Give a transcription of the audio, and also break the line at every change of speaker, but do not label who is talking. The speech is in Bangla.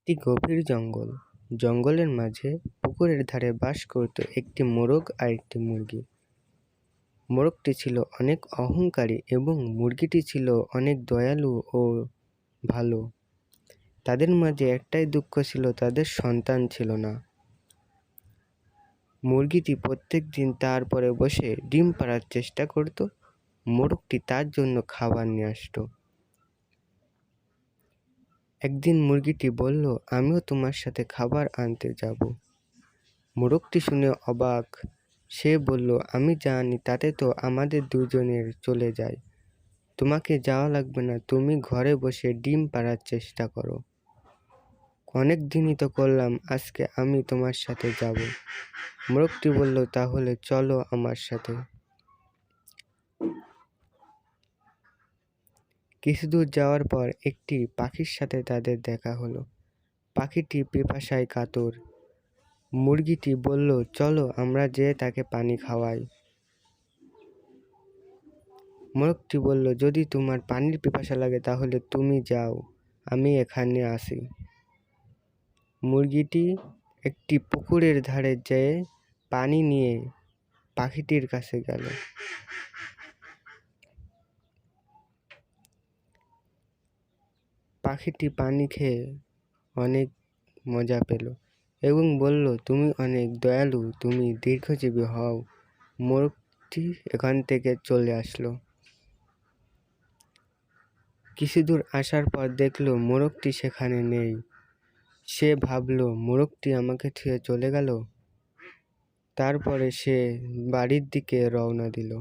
একটি গভীর জঙ্গল। জঙ্গলের মাঝে পুকুরের ধারে বাস করত একটি মোরগ আর একটি মুরগি। মোরগটি ছিল অনেক অহংকারী এবং মুরগিটি ছিল অনেক দয়ালু ও ভালো। তাদের মাঝে একটাই দুঃখ ছিল, তাদের সন্তান ছিল না। মুরগিটি প্রত্যেক দিন তার পরে বসে ডিম পাড়ার চেষ্টা করত। মোরগটি তার জন্য খাবার নিয়ে আসতো। একদিন মুরগিটি বলল, আমিও তোমার সাথে খাবার আনতে যাব। মোরগটি শুনে অবাক। সে বলল, আমি জানি, তাতে তো আমাদের দুজনের চলে যায়। তোমাকে যাওয়া লাগবে না, তুমি ঘরে বসে ডিম পাড়ার চেষ্টা করো। অনেক দিনই তো করলাম, আজকে আমি তোমার সাথে যাব। মোরগটি বলল, তাহলে চলো আমার সাথে। কিছু দূর যাওয়ার পর একটি পাখির সাথে তাদের দেখা হলো। পাখিটি পিপাসায় কাতর। মুরগিটি বলল, চলো আমরা যেয়ে তাকে পানি খাওয়াই। মোরগটি বলল, যদি তোমার পানির পিপাসা লাগে তাহলে তুমি যাও, আমি এখানে আসি। মুরগিটি একটি পুকুরের ধারে যেয়ে পানি নিয়ে পাখিটির কাছে গেল। পাখিটি পানি খেয়ে অনেক মজা পেল এবং বলল, তুমি অনেক দয়ালু, তুমি দীর্ঘজীবী হও। মোরগটি এখান থেকে চলে আসলো। কিছু দূর আসার পর দেখলো মোরগটি সেখানে নেই। সে ভাবলো, মোরগটি আমাকে ছুঁয়ে চলে গেল। তারপরে সে বাড়ির দিকে রওনা দিল।